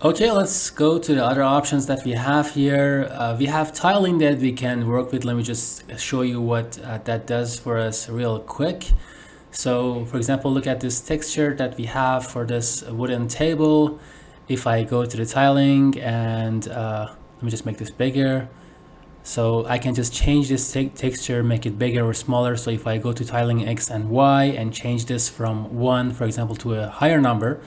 Okay, let's go to the other options that we have here. We have tiling that we can work with. Let me just show you what that does for us real quick. So for example, look at this texture that we have for this wooden table. If I go to the tiling and let me just make this bigger. So I can just change this texture, make it bigger or smaller. So if I go to tiling X and Y and change this from 1, for example, to a higher number,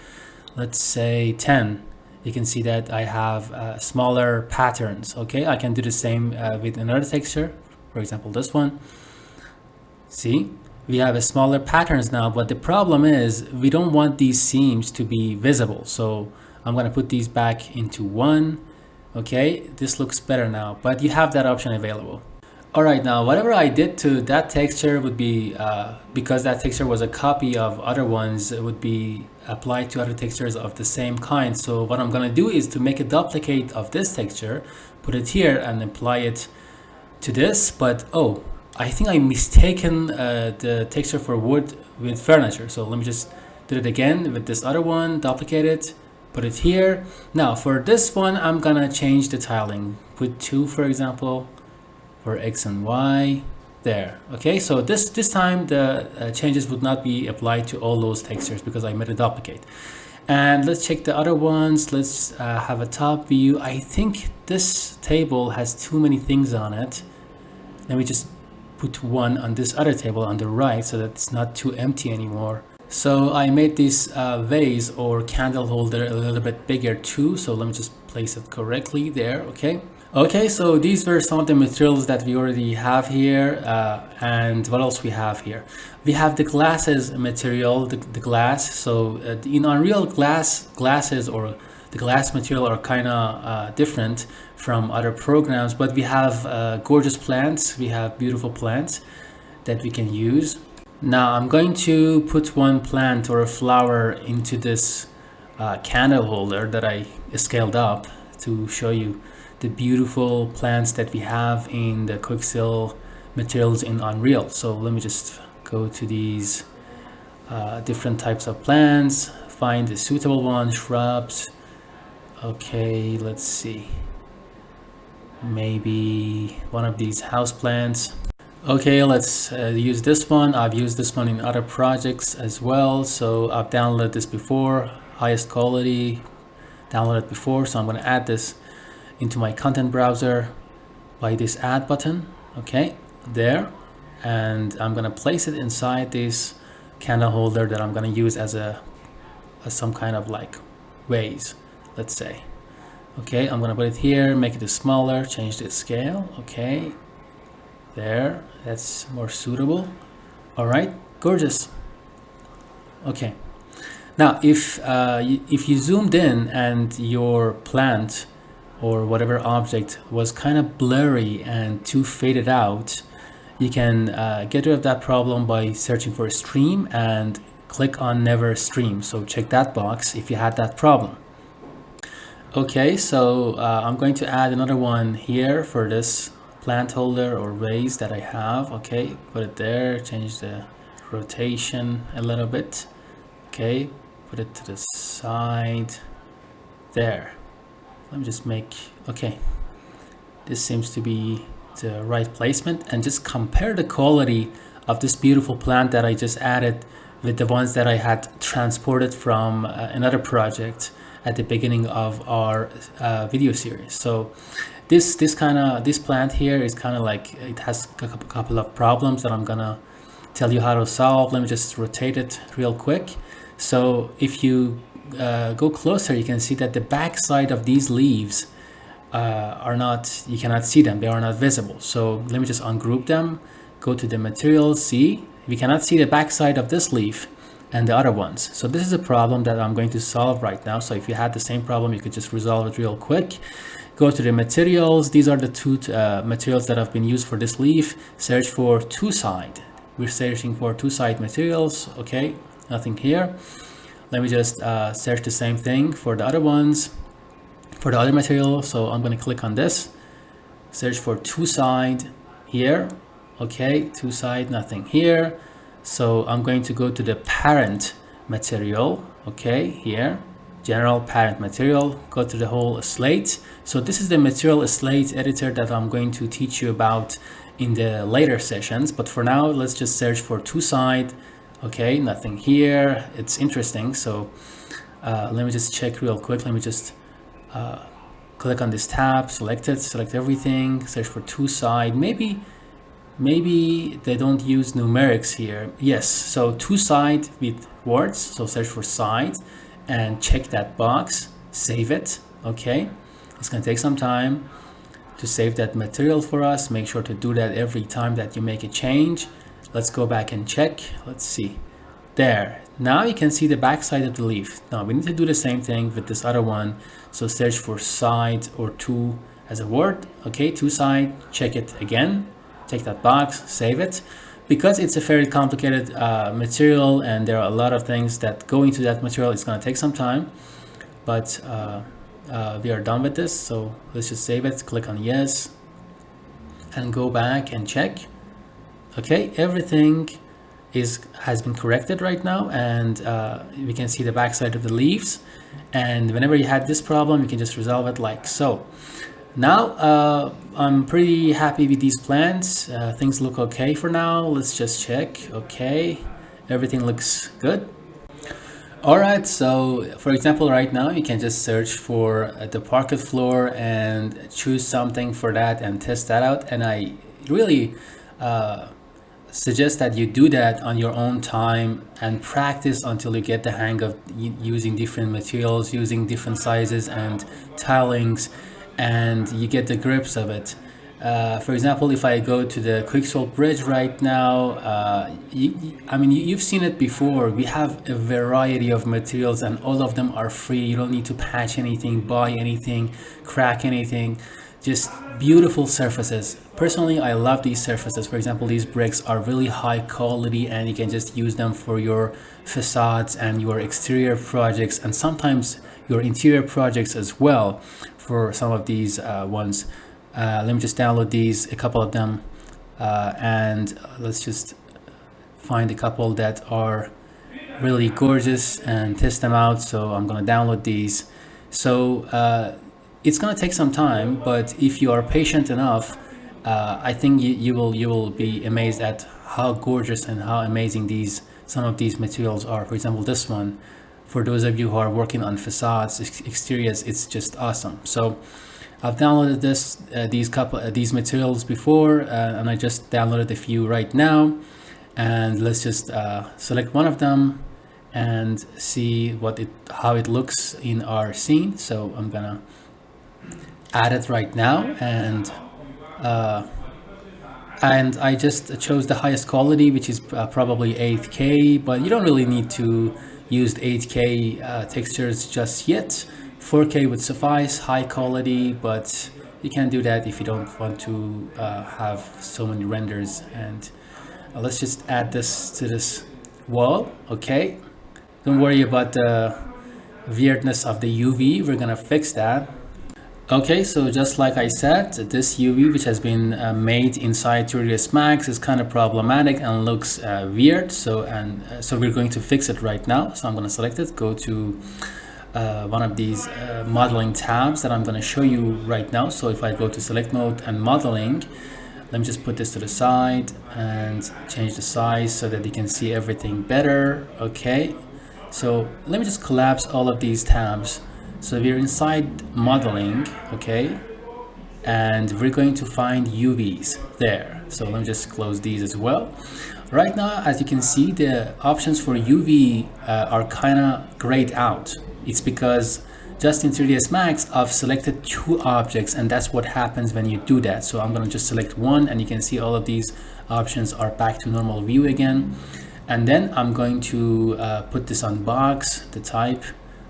let's say 10, you can see that I have smaller patterns. Okay, I can do the same with another texture, for example, this one. See, we have a smaller patterns now, but the problem is we don't want these seams to be visible. So I'm going to put these back into 1. Okay, this looks better now, but you have that option available. All right, now whatever I did to that texture would be, because that texture was a copy of other ones, it would be applied to other textures of the same kind. So what I'm gonna do is to make a duplicate of this texture, put it here and apply it to this. But oh, I think I mistaken the texture for wood with furniture. So let me just do it again with this other one, duplicate it, put it here. Now for this one, I'm gonna change the tiling, put 2 for example, for X and Y there. Okay, so this time the changes would not be applied to all those textures because I made a duplicate. And let's check the other ones. Let's have a top view. I think this table has too many things on it. Let me just put 1 on this other table on the right so that it's not too empty anymore. So I made this vase or candle holder a little bit bigger too. So let me just place it correctly there. Okay, so these were some of the materials that we already have here. And what else we have here? We have the glasses material, the glass. So in Unreal, glasses or the glass material are kind of different from other programs, but we have gorgeous plants. We have beautiful plants that we can use. Now I'm going to put one plant or a flower into this candle holder that I scaled up to show you the beautiful plants that we have in the Quixel materials in Unreal. So let me just go to these different types of plants, find the suitable one, shrubs. Okay, let's see. Maybe one of these house plants. Okay, let's use this one. I've used this one in other projects as well. So I've downloaded this before, highest quality, downloaded before. So I'm going to add this into my content browser by this add button. Okay, there. And I'm going to place it inside this candle holder that I'm going to use as some kind of like vase, let's say. Okay, I'm going to put it here, make it smaller, change the scale. Okay, there, that's more suitable. All right, gorgeous. Okay, now if you zoomed in and your plant or whatever object was kind of blurry and too faded out, you can get rid of that problem by searching for a stream and click on never stream. So check that box if you had that problem. Okay, so I'm going to add another one here for this plant holder or vase that I have. Okay, put it there, change the rotation a little bit. Okay, put it to the side there. Let me just make, okay, this seems to be the right placement, and just compare the quality of this beautiful plant that I just added with the ones that I had transported from another project at the beginning of our video series. So this plant here is kind of like, it has a couple of problems that I'm gonna tell you how to solve. Let me just rotate it real quick. So if you go closer, you can see that the back side of these leaves are not, you cannot see them, they are not visible. So let me just ungroup them, go to the materials, see, we cannot see the back side of this leaf and the other ones. So this is a problem that I'm going to solve right now. So if you had the same problem, you could just resolve it real quick. Go to the materials. These are the two materials that have been used for this leaf. Search for two-side. We're searching for two-side materials. Okay, nothing here. Let me just search the same thing for the other ones, for the other material. So I'm going to click on this, search for two-side here. Okay, two-side, nothing here. So I'm going to go to the parent material. Okay, here, general parent material, go to the whole slate. So this is the material slate editor that I'm going to teach you about in the later sessions, but for now let's just search for two-side. Okay, nothing here. It's interesting, so let me just check real quick. Let me just click on this tab, select it, select everything, search for two-side. Maybe they don't use numerics here. Yes, so two-side with words, so search for side and check that box, save it. Okay, it's gonna take some time to save that material for us. Make sure to do that every time that you make a change. Let's go back and check. Let's see. There. Now you can see the back side of the leaf. Now we need to do the same thing with this other one. So search for side or two as a word. Okay, two side, check it again. Take that box, save it. Because it's a very complicated material and there are a lot of things that go into that material, it's gonna take some time. But we are done with this, so let's just save it, click on yes, and go back and check. Okay, everything has been corrected right now, and we can see the back side of the leaves. And whenever you had this problem, you can just resolve it like so. Now I'm pretty happy with these plants. Things look okay for now. Let's just check. Okay, everything looks good. Alright, so for example, right now you can just search for the parquet floor and choose something for that and test that out. And I really suggest that you do that on your own time and practice until you get the hang of using different materials, using different sizes and tilings, and you get the grips of it. For example, if I go to the Quixel bridge right now, you've seen it before. We have a variety of materials and all of them are free. You don't need to patch anything, buy anything, crack anything. Just beautiful surfaces. Personally, I love these surfaces. For example, these bricks are really high quality and you can just use them for your facades and your exterior projects and sometimes your interior projects as well for some of these ones. Let me just download these, a couple of them, and let's just find a couple that are really gorgeous and test them out. So I'm going to download these. So it's going to take some time, but if you are patient enough, I think you will be amazed at how gorgeous and how amazing some of these materials are. For example, this one, for those of you who are working on facades, exteriors, it's just awesome. So I've downloaded these materials before, and I just downloaded a few right now. And let's just select one of them and see how it looks in our scene. So I'm gonna add it right now, and I just chose the highest quality, which is probably 8K, but you don't really need to use 8K textures just yet. 4K would suffice, high quality, but you can do that if you don't want to have so many renders. And let's just add this to this wall. Okay, don't worry about the weirdness of the UV, we're gonna fix that. Okay, so just like I said, this UV which has been made inside 3ds Max is kind of problematic and looks weird. So we're going to fix it right now. So I'm going to select it, go to one of these modeling tabs that I'm going to show you right now. So if I go to select mode and modeling, let me just put this to the side and change the size so that you can see everything better. Okay, so let me just collapse all of these tabs. So we're inside modeling, okay, and we're going to find UVs there. So let me just close these as well. Right now, as you can see, the options for UV are kind of grayed out. It's because just in 3ds Max, I've selected 2 objects, and that's what happens when you do that. So I'm going to just select one, and you can see all of these options are back to normal view again. And then I'm going to put this on box, the type,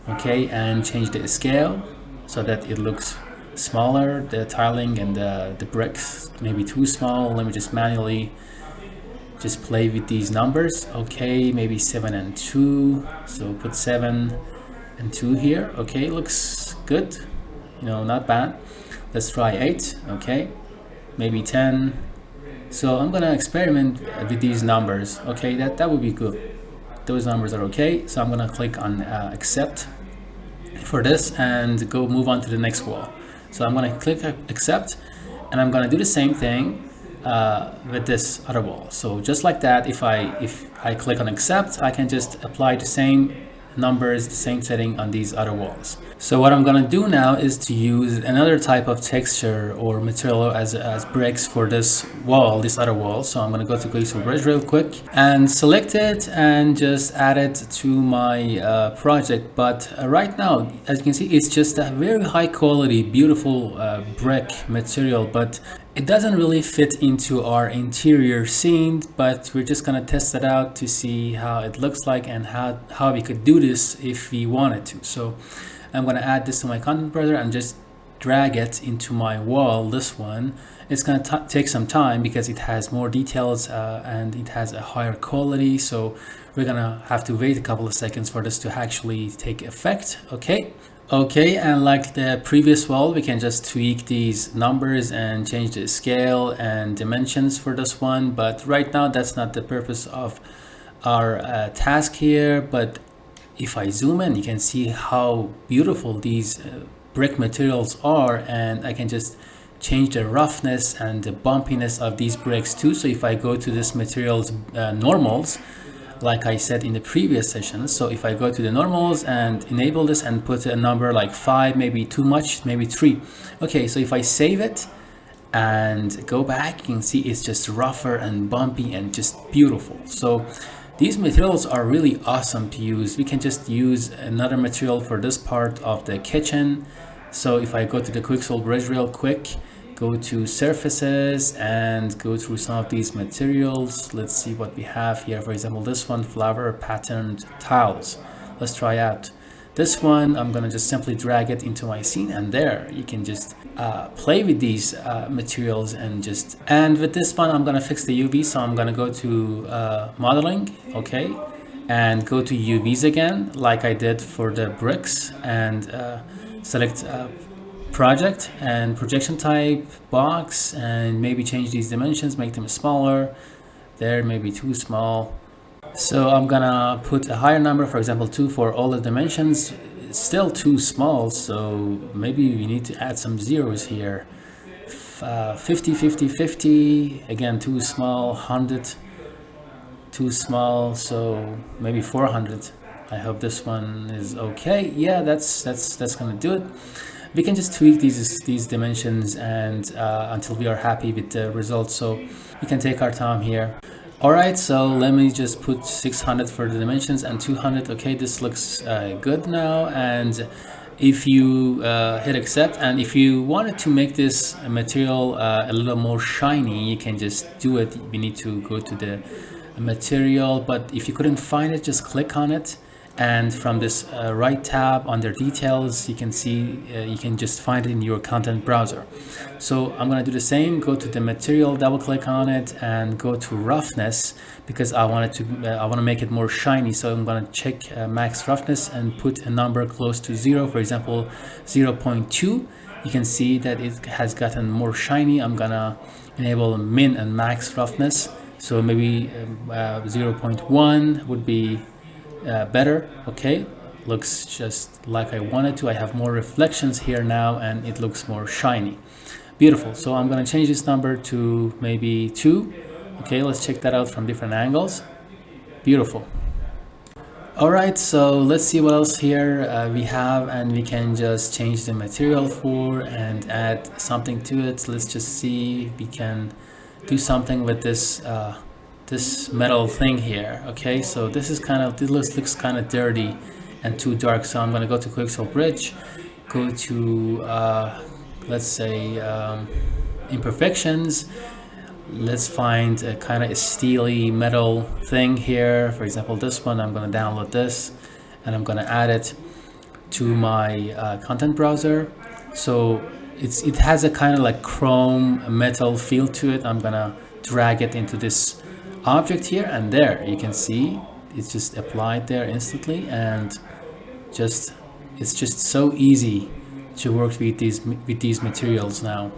okay, and change the scale so that it looks smaller. The tiling and the bricks maybe too small. Let me just manually just play with these numbers. Okay, maybe 7 and 2, so put 7 and 2 here. Okay, looks good, not bad. Let's try 8. Okay, maybe 10. So I'm gonna experiment with these numbers. Okay, that would be good. Those numbers are okay. So I'm gonna click on accept. for this and go move on to the next wall. So I'm going to click accept, and I'm going to do the same thing with this other wall. So just like that, if I click on accept, I can just apply the same numbers, the same setting on these other walls. So what I'm going to do now is to use another type of texture or material as bricks for this wall, this other wall. So I'm going to go to Quixel Bridge real quick and select it and just add it to my project. But right now, as you can see, it's just a very high quality, beautiful brick material, but it doesn't really fit into our interior scene, but we're just gonna test it out to see how it looks like and how we could do this if we wanted to. So I'm gonna add this to my content browser and just drag it into my wall, this one. It's gonna take some time because it has more details and it has a higher quality. So we're gonna have to wait a couple of seconds for this to actually take effect, okay? Okay, and like the previous wall, we can just tweak these numbers and change the scale and dimensions for this one. But right now, that's not the purpose of our task here. But if I zoom in, you can see how beautiful these brick materials are, and I can just change the roughness and the bumpiness of these bricks too. So if I go to this materials normals, like I said in the previous session, so if I go to the normals and enable this and put a number like 5, maybe too much, maybe 3. Okay, so if I save it and go back, you can see it's just rougher and bumpy and just beautiful. So these materials are really awesome to use. We can just use another material for this part of the kitchen. So if I go to the Quixel Bridge real quick, go to surfaces and go through some of these materials. Let's see what we have here. For example, this one, flower patterned tiles. Let's try out this one. I'm gonna just simply drag it into my scene, and there you can just play with these materials and with this one I'm gonna fix the UV. So I'm gonna go to modeling, okay, and go to UVs again like I did for the bricks, and select project and projection type box, and maybe change these dimensions, make them smaller. There, maybe too small. So I'm gonna put a higher number, for example 2 for all the dimensions. It's still too small, so maybe we need to add some zeros here. 50 50 50, again too small. 100, too small, so maybe 400. I hope this one is okay. Yeah, that's gonna do it. We can just tweak these dimensions and until we are happy with the results. So we can take our time here. All right, so let me just put 600 for the dimensions and 200. Okay, this looks good now. And if you hit accept, and if you wanted to make this material a little more shiny, you can just do it. We need to go to the material, but if you couldn't find it, just click on it. And from this right tab under details, you can see you can just find it in your content browser. So I'm going to do the same. Go to the material, double click on it, and go to roughness, because I want to make it more shiny. So I'm going to check max roughness and put a number close to 0, for example 0.2. You can see that it has gotten more shiny. I'm gonna enable min and max roughness, so maybe 0.1 would be better. Okay, looks just like I wanted to. I have more reflections here now and it looks more shiny. Beautiful. So I'm going to change this number to maybe 2. Okay, let's check that out from different angles. Beautiful. All right, so let's see what else here we have, and we can just change the material for and add something to it. Let's just see, we can do something with this this metal thing here. Okay, so this is looks kind of dirty and too dark, so I'm going to go to Quixel Bridge, go to let's say imperfections. Let's find a kind of steely metal thing here. For example, this one. I'm going to download this and I'm going to add it to my content browser. So it has a kind of like chrome metal feel to it. I'm going to drag it into this object here, and there you can see it's just applied there instantly, and it's just so easy to work with these materials now.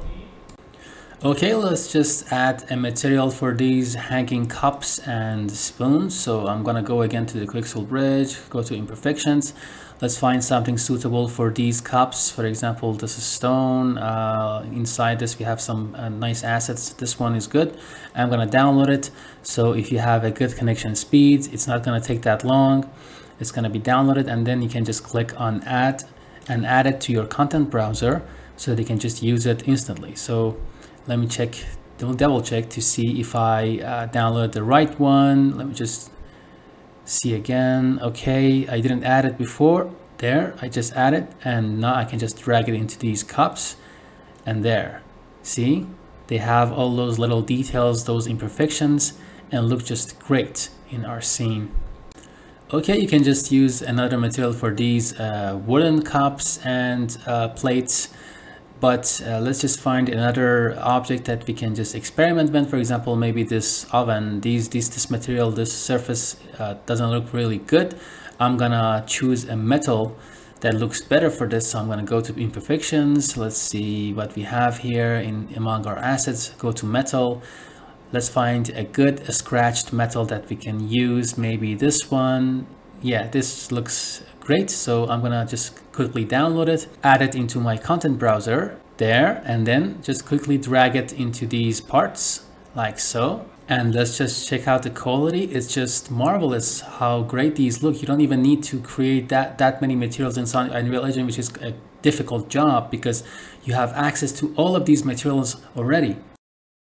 Okay, let's just add a material for these hanging cups and spoons. So I'm gonna go again to the Quixel Bridge, go to imperfections. Let's find something suitable for these cups. For example, this is stone. Inside this we have some nice assets. This one is good. I'm gonna download it. So if you have a good connection speed, it's not gonna take that long. It's gonna be downloaded, and then you can just click on add and add it to your content browser so that you can just use it instantly. So let me check, double check to see if I download the right one. Let me just see again. Okay, I didn't add it before. There, I just add it, and now I can just drag it into these cups, and there, see, they have all those little details, those imperfections, and look just great in our scene. Okay, you can just use another material for these wooden cups and plates, but let's just find another object that we can just experiment with. For example, maybe this oven, this material, this surface doesn't look really good. I'm gonna choose a metal that looks better for this. So I'm gonna go to imperfections. Let's see what we have here among our assets. Go to metal. Let's find a good scratched metal that we can use. Maybe this one. Yeah, this looks great. So I'm gonna just quickly download it, add it into my content browser there, and then just quickly drag it into these parts like so. And let's just check out the quality. It's just marvelous how great these look. You don't even need to create that many materials in Unreal Engine, which is a difficult job because you have access to all of these materials already.